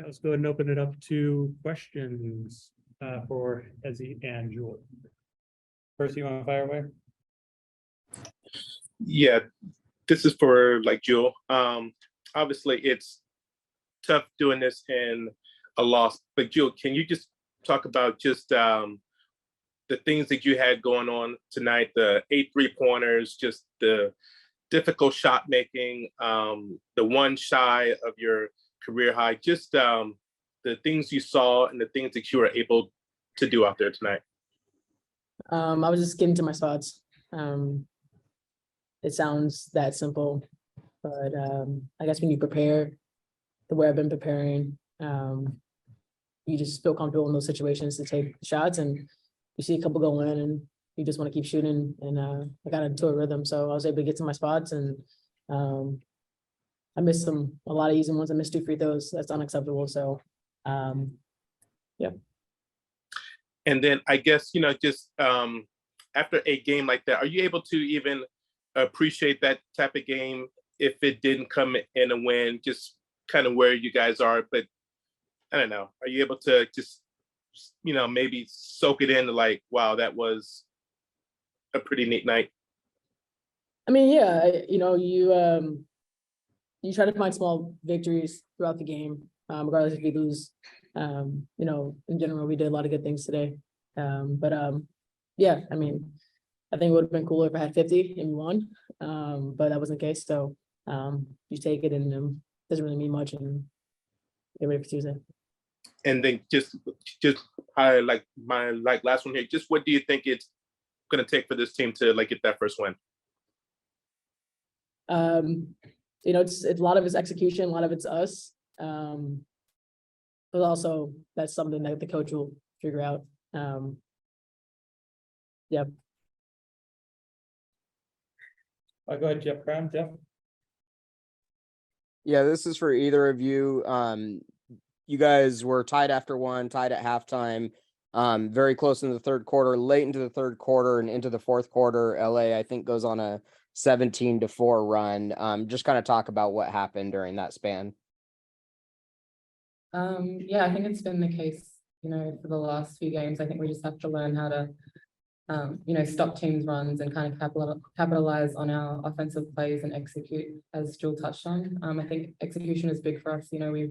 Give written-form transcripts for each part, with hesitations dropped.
right, let's go ahead and open it up to questions for Ezzy and Jewell. First, you want to fire away? Yeah, this is for Jewell. Obviously, it's tough doing this in a loss, but Jewell, can you just talk about just the things that you had going on tonight, the 8 3-pointers, just the difficult shot making, the one shy of your career high, just the things you saw and the things that you were able to do out there tonight? I was just getting to my spots. It sounds that simple, but I guess when you prepare the way I've been preparing, you just feel comfortable in those situations to take shots, and you see a couple go in and you just want to keep shooting, and I got into a rhythm, so I was able to get to my spots, and I missed a lot of easy ones. I missed 2 free throws. That's unacceptable. So yeah. And then I guess, just after a game like that, are you able to even appreciate that type of game if it didn't come in a win, just kind of where you guys are? But I don't know, are you able to just, maybe soak it in to wow, that was a pretty neat night? I mean, yeah, you try to find small victories throughout the game, regardless if you lose. In general, we did a lot of good things today. Yeah, I mean, I think it would have been cooler if I had 50 and we won, but that wasn't the case. So you take it, and doesn't really mean much, and get ready for Tuesday. And then just my last one here, just what do you think it's going to take for this team to get that first win? It's a lot of it's execution, a lot of it's us. But also that's something that the coach will figure out. Yeah. I'll go ahead, Jeff Brown. Jeff. Yeah, this is for either of you. You guys were tied after 1, tied at halftime, very close in the third quarter, late into the third quarter and into the fourth quarter. LA, I think, goes on a 17-4 run. Just kind of talk about what happened during that span. Yeah, I think it's been the case, for the last few games. I think we just have to learn how to, stop teams' runs and kind of capitalize on our offensive plays and execute, as Jewell touched on. I think execution is big for us. We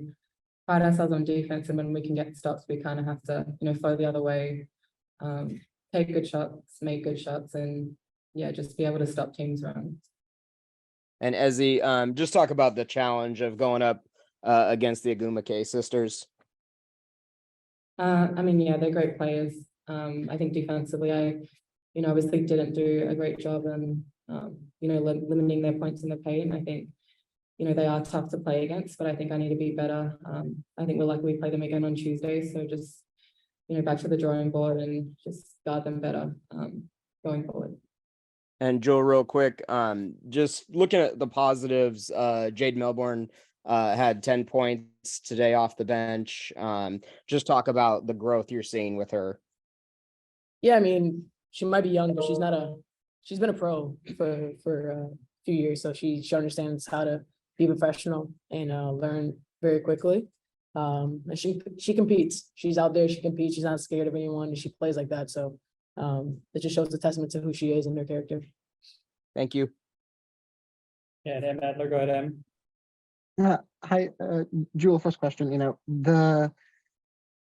pride ourselves on defense, and when we can get stops, we kind of have to, flow the other way, take good shots, make good shots, and yeah, just be able to stop teams' runs. And Ezzy, just talk about the challenge of going up against the Agumake sisters. I mean, yeah, they're great players. I think defensively, I obviously didn't do a great job in, limiting their points in the paint. I think, they are tough to play against, but I think I need to be better. I think we're lucky we play them again on Tuesday, so just, back to the drawing board and just guard them better going forward. And Jewell, real quick, just looking at the positives, Jade Melbourne had 10 points today off the bench. Just talk about the growth you're seeing with her. Yeah, I mean, she might be young, but she's been a pro for a few years, so she understands how to be professional and learn very quickly. And she competes. She's out there. She competes. She's not scared of anyone. And she plays like that. So it just shows a testament to who she is and her character. Thank you. Yeah, and Adler, go ahead, Em. Hi, Jewell, first question. The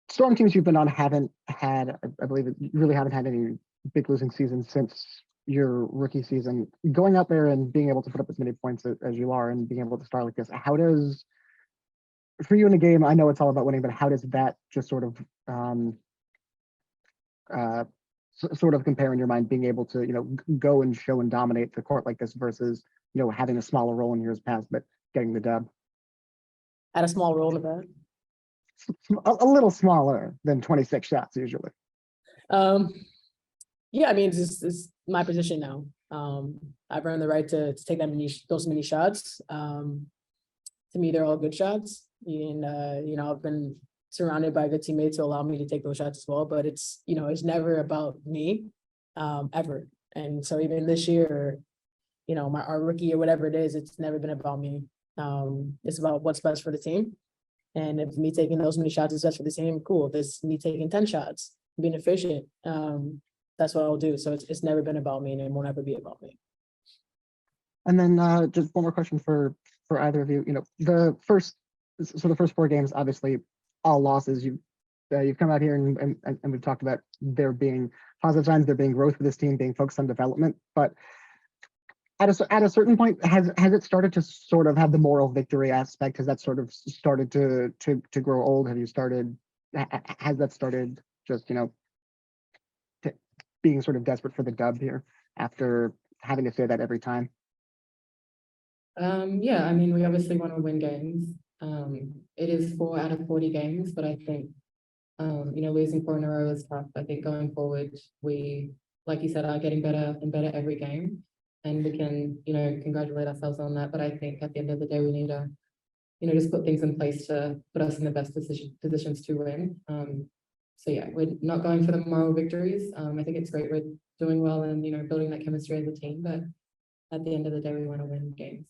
Storm teams you've been on haven't had, I believe, you really haven't had any big losing seasons since your rookie season. Going out there and being able to put up as many points as you are and being able to start like this, how does, for you in a game, I know it's all about winning, but how does that just sort of compare in your mind, being able to, go and show and dominate the court like this versus, having a smaller role in years past, but getting the dub? Had a small role in that. A little smaller than 26 shots usually. Yeah, I mean, it's my position now. I've earned the right to take those many shots. To me, they're all good shots, and I've been surrounded by good teammates who allow me to take those shots as well. But it's never about me, ever. And so even this year, our rookie or whatever it is, it's never been about me. It's about what's best for the team. And if me taking those many shots is best for the team, cool. If it's me taking 10 shots, being efficient, that's what I'll do. So it's never been about me and it won't ever be about me. And then just one more question for either of you. You know, the first 4 games, obviously, all losses. You've come out here and we've talked about there being positive signs, there being growth for this team, being focused on development. But at a certain point, has it started to sort of have the moral victory aspect? Has that sort of started to grow old? Has that started just, you know, being sort of desperate for the dub here after having to say that every time? Yeah, I mean, we obviously want to win games. It is 4 out of 40 games, but I think, you know, losing 4 in a row is tough. I think going forward, we, like you said, are getting better and better every game. And we can, you know, congratulate ourselves on that. But I think at the end of the day, we need to, you know, just put things in place to put us in the best positions to win. So yeah, we're not going for the moral victories. I think it's great we're doing well and, you know, building that chemistry as a team. But at the end of the day, we want to win games.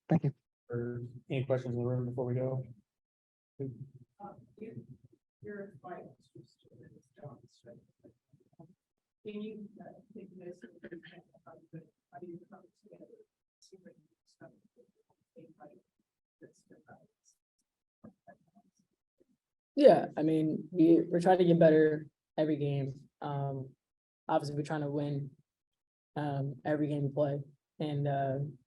Thank you. Or any questions in the room before we go? You're quite can you take this how do you come together? Yeah, I mean, we're trying to get better every game. Obviously, we're trying to win every game we play. And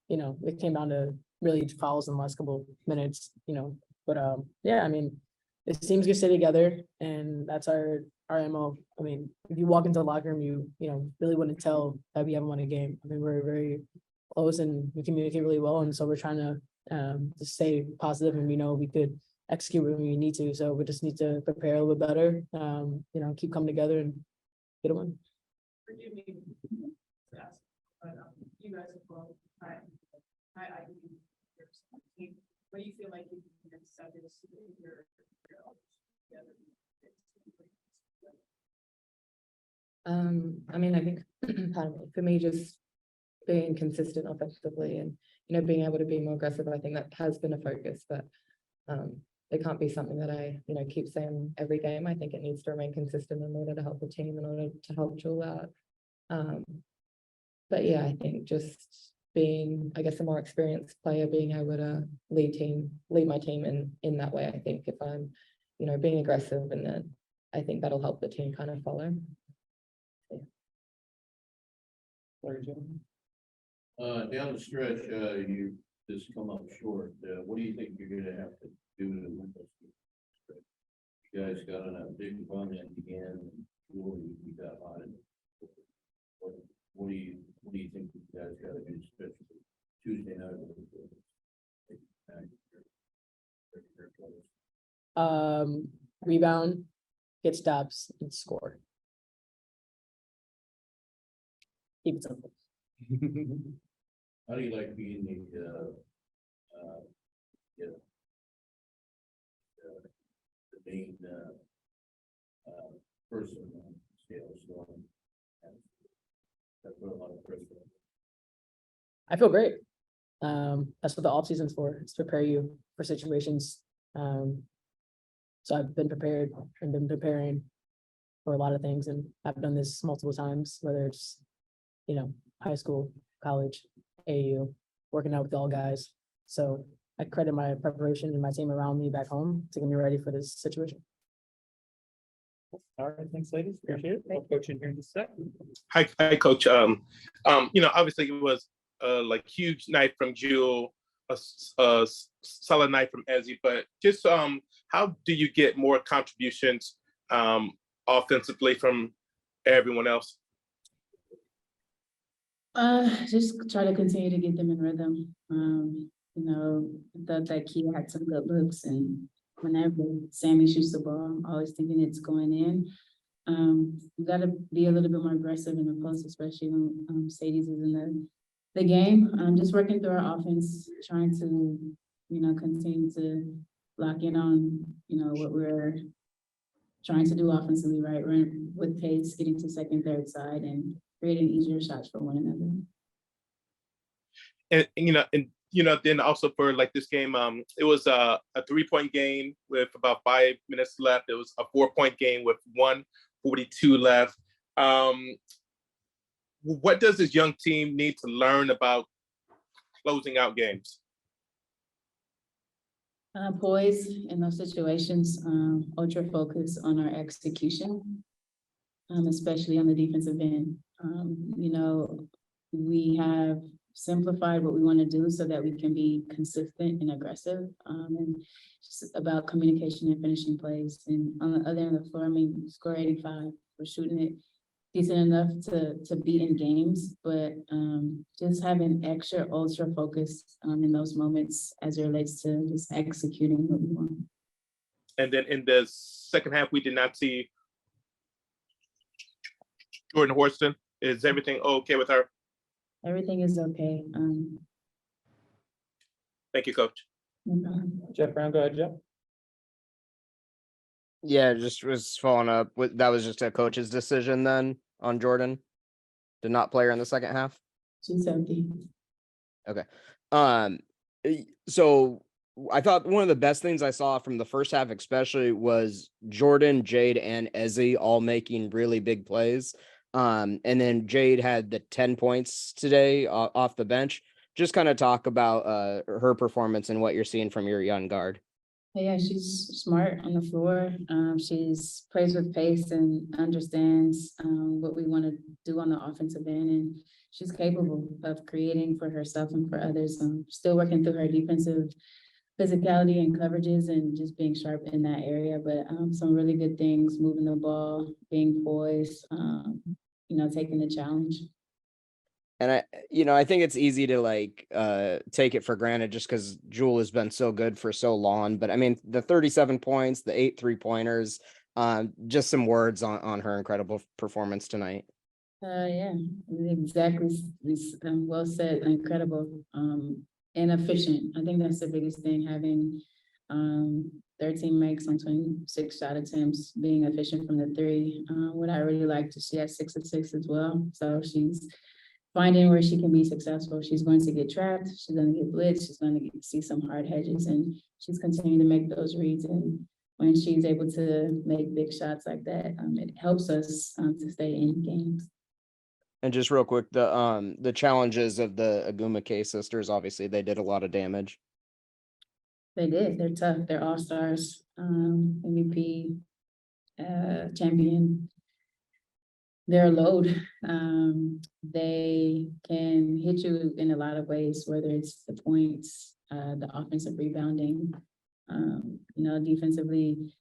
you know, it came down to really fouls in the last couple minutes, you know. But yeah, I mean, this teams get stay together, and that's our MO. I mean, if you walk into the locker room, you know, really wouldn't tell that we haven't won a game. I mean, we're very close and we communicate really well, and so we're trying to stay positive, and we know we could execute when we need to. So we just need to prepare a little bit better, you know, keep coming together and get a win. Forgive me, yes, but you guys have both what do you feel like you can set this together? I mean, I think pardon me, for me, just being consistent offensively and, you know, being able to be more aggressive, I think that has been a focus, but it can't be something that I, you know, keep saying every game. I think it needs to remain consistent in order to help the team, in order to help Jewell out. But yeah, I think just being, I guess, a more experienced player, being able to lead my team in that way. I think if I'm, you know, being aggressive, and then I think that'll help the team kind of follow. Down the stretch, you just come up short. What do you think you're gonna have to do to win this stretch? You guys got on a big run at the end, and you got hot. What do you think you guys got to do, especially Tuesday night? Rebound, get stops, and score. Keep it simple. How do you like being the main person on scale? So that put a lot of pressure on. I feel great. That's what the off season's for. It's to prepare you for situations. So I've been prepared and been preparing for a lot of things, and I've done this multiple times, whether it's, you know, high school, college, AU, working out with all guys. So I credit my preparation and my team around me back home to get me ready for this situation. All right, thanks, ladies. Appreciate it. I'll coach in here in just a second. Hi, Coach. You know, obviously it was like huge night from Jewell, a solid night from Ezzy, but just how do you get more contributions offensively from everyone else? Just try to continue to get them in rhythm. You know, I thought that key had some good looks, and whenever Sammy shoots the ball, I'm always thinking it's going in. We got to be a little bit more aggressive in the post, especially when Sadie's is in the game. Just working through our offense, trying to, you know, continue to lock in on, you know, what we're trying to do offensively, right? We're with pace, getting to second, third side, and creating easier shots for one another. And you know, and then also for like this game, it was a 3-point game with about 5 minutes left. It was a 4-point game with 1:42 left. What does this young team need to learn about closing out games? Poise in those situations, ultra focus on our execution, especially on the defensive end. We have simplified what we want to do so that we can be consistent and aggressive, and just about communication and finishing plays. And on the other end of the floor, I mean, score 85, we're shooting it decent enough to be in games, but just having extra ultra focus in those moments as it relates to just executing what we want. And then in the second half, we did not see Jordan Horston. Is everything okay with her? Everything is okay. Thank you, Coach. No problem. Jeff Brown, go ahead, Jeff. Yeah, just was following up with, that was just a coach's decision then on Jordan to not play her in the second half. She's healthy. So I thought one of the best things I saw from the first half especially was Jordan, Jade, and Ezzy all making really big plays. And then Jade had the 10 points today off the bench. Just kind of talk about her performance and what you're seeing from your young guard. Yeah, she's smart on the floor. She's plays with pace and understands what we want to do on the offensive end, and she's capable of creating for herself and for others. Still working through her defensive physicality and coverages and just being sharp in that area, but some really good things, moving the ball, being poised, taking the challenge. And I think it's easy to take it for granted just because Jewell has been so good for so long. But I mean, the 37 points, the 8 3-pointers, just some words on her incredible performance tonight. Yeah, exactly. Well said, incredible, and efficient. I think that's the biggest thing, having 13 makes on 26 shot attempts, being efficient from the 3. What I really liked is she had 6 of 6 as well. So she's finding where she can be successful. She's going to get trapped. She's going to get blitzed. She's going to see some hard hedges, and she's continuing to make those reads. And when she's able to make big shots like that, it helps us to stay in games. And just real quick, the challenges of the Agumake sisters, obviously they did a lot of damage. They did. They're tough. They're all-stars, MVP, champion. They're a load. They can hit you in a lot of ways, whether it's the points, the offensive rebounding, defensively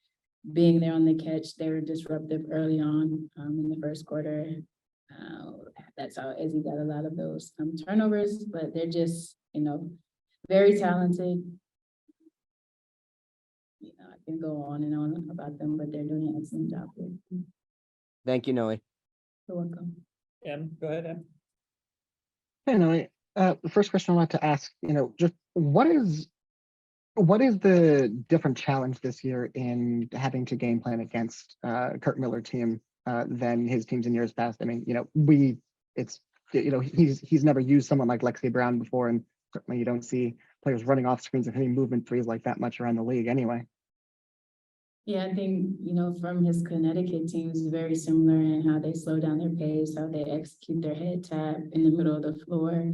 being there on the catch. They were disruptive early on in the first quarter. That's how Ezzy got a lot of those turnovers, but they're just, very talented. I can go on and on about them, but they're doing an excellent job here. Thank you, Noe. You're welcome. Em, go ahead, Em. Hey, Noe, the first question I wanted to ask, just what is the different challenge this year in having to game plan against Kurt Miller team than his teams in years past? I mean, he's never used someone like Lexi Brown before, and certainly you don't see players running off screens and hitting movement threes like that much around the league anyway. Yeah, I think, from his Connecticut teams, very similar in how they slow down their pace, how they execute their head tap in the middle of the floor.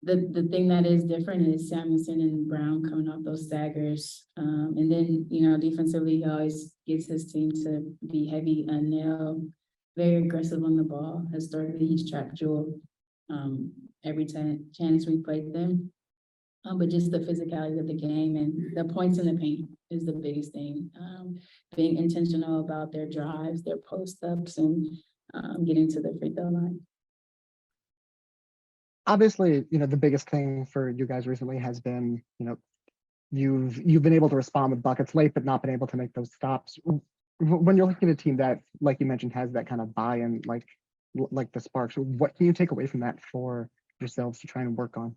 The thing that is different is Samuelson and Brown coming off those staggers. And then, defensively, he always gets his team to be heavy and nail, very aggressive on the ball. Historically, he's trapped Jewell every chance we played them. But just the physicality of the game and the points in the paint is the biggest thing. Being intentional about their drives, their post-ups, and getting to the free throw line. Obviously, the biggest thing for you guys recently has been, you've been able to respond with buckets late, but not been able to make those stops. When you're looking at a team that, like you mentioned, has that kind of buy-in, like the Sparks, what can you take away from that for yourselves to try and work on?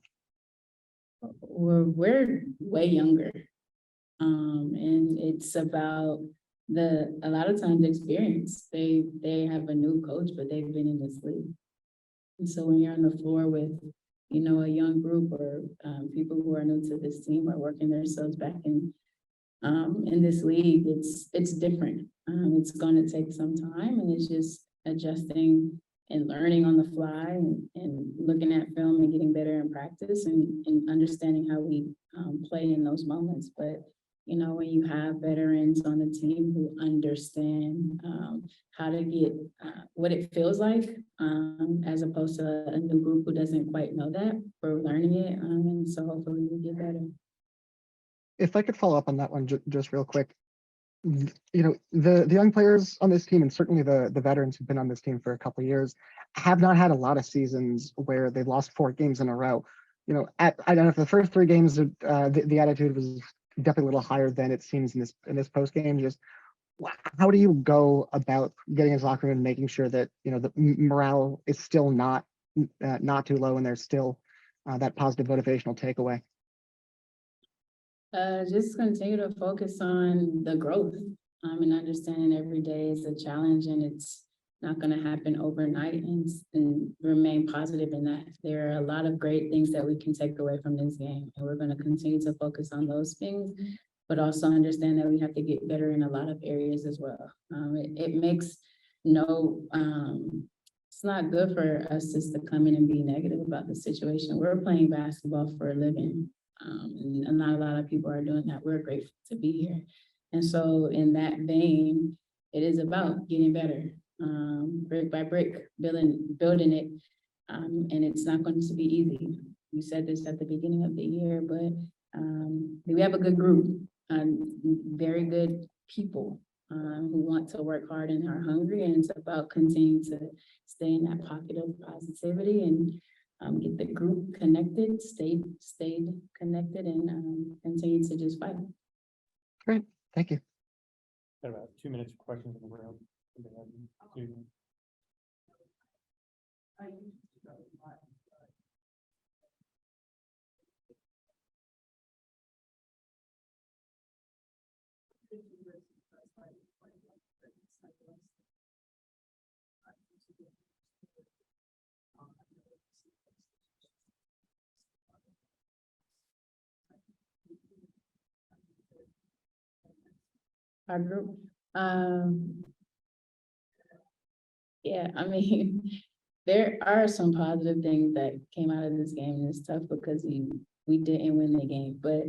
We're way younger, and it's about a lot of times experience. They have a new coach, but they've been in this league, and so when you're on the floor with a young group or people who are new to this team are working themselves back in this league, it's different. It's gonna take some time, and it's just adjusting and learning on the fly and looking at film and getting better in practice and understanding how we play in those moments. But when you have veterans on the team who understand how to get what it feels like, as opposed to a new group who doesn't quite know that, we're learning it, and so hopefully we get better. If I could follow up on that one just real quick. The young players on this team, and certainly the veterans who've been on this team for a couple of years, have not had a lot of seasons where they lost 4 games in a row. I don't know if the first 3 games, the attitude was definitely a little higher than it seems in this post game. Just how do you go about getting his locker room and making sure that the morale is still not too low, and there's still that positive motivational takeaway? Just continue to focus on the growth, and understanding every day is a challenge, and it's not going to happen overnight, and remain positive in that. There are a lot of great things that we can take away from this game, and we're going to continue to focus on those things, but also understand that we have to get better in a lot of areas as well. It makes it's not good for us just to come in and be negative about the situation. We're playing basketball for a living. And not a lot of people are doing that. We're grateful to be here. And so in that vein, it is about getting better, brick by brick, building it. And it's not going to be easy. We said this at the beginning of the year, but we have a good group, very good people who want to work hard and are hungry. And it's about continuing to stay in that pocket of positivity and get the group connected, stayed connected, and continue to just fight. Great, thank you. Got about 2 minutes for questions in the room. Our group, yeah, I mean, there are some positive things that came out of this game, and it's tough because we didn't win the game, but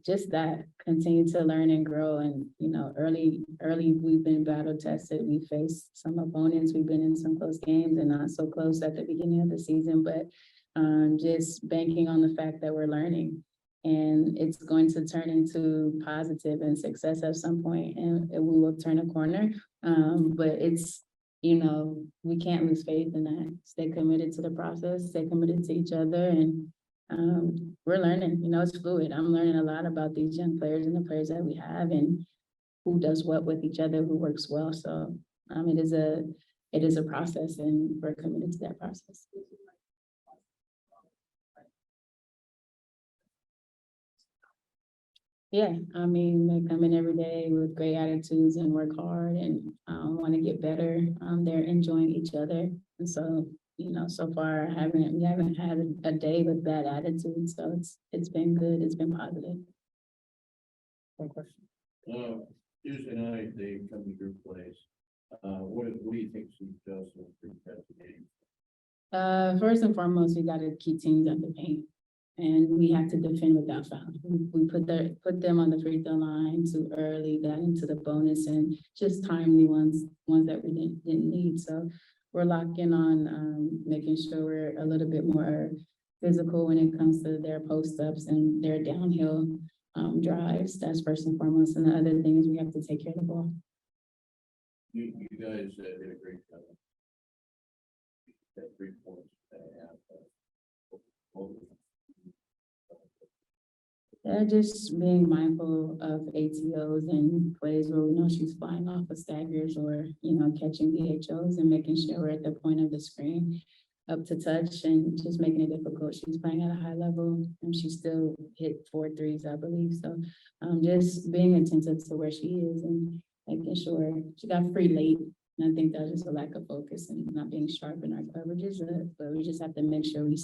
just that, continue to learn and grow. And early we've been battle tested. We faced some opponents, we've been in some close games and not so close at the beginning of the season, but just banking on the fact that we're learning. And it's going to turn into positive and success at some point, and we will turn a corner. But it's, we can't lose faith in that. Stay committed to the process, stay committed to each other, and we're learning. It's fluid. I'm learning a lot about these young players and the players that we have, and who does what with each other, who works well. So it is a process, and we're committed to that process. Yeah, they come in every day with great attitudes and work hard and want to get better. They're enjoying each other. And so, so far we haven't had a day with bad attitude. So it's been good. It's been positive. One question. Tuesday night, they come to group plays. What do you think she does with group games? First and foremost, we got to keep teams under paint. And we have to defend without fouling. We put them on the free throw line too early, got into the bonus, and just timely ones that we didn't need. So we're locking on making sure we're a little bit more physical when it comes to their post-ups and their downhill drives. That's first and foremost. And the other thing is we have to take care of the ball. You guys did a great job. That 3 points that I have. Just being mindful of ATOs and plays where we know she's flying off of staggers or, catching VHOs, and making sure we're at the point of the screen up to touch and just making it difficult. She's playing at a high level and she still hit 4 threes, I believe. So just being attentive to where she is and making sure she got free late. And I think that's just a lack of focus and not being sharp in our coverages, but we just have to make sure we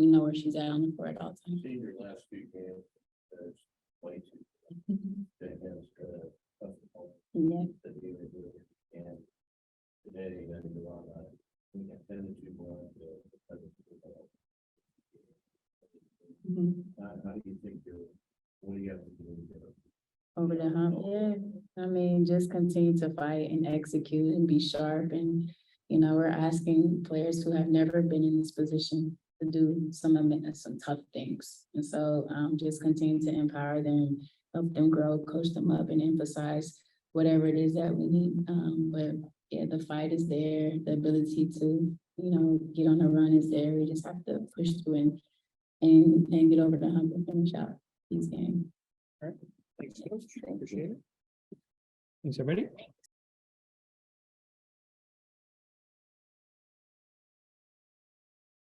know where she's at on the court at all times. Seen your last few games, there's 22. That has, tough opponent Yeah, that you were doing, and today, then you're on, we got 10-2 mhm. How do you think what do you have to do to get up? Over the hump, yeah. I mean, just continue to fight and execute and be sharp. And, we're asking players who have never been in this position to do some tough things. And so just continue to empower them, help them grow, coach them up, and emphasize whatever it is that we need. But yeah, the fight is there, the ability to, get on a run is there. We just have to push through and get over the hump and finish out these games. Thanks, Coach. Appreciate it. Thanks, everybody.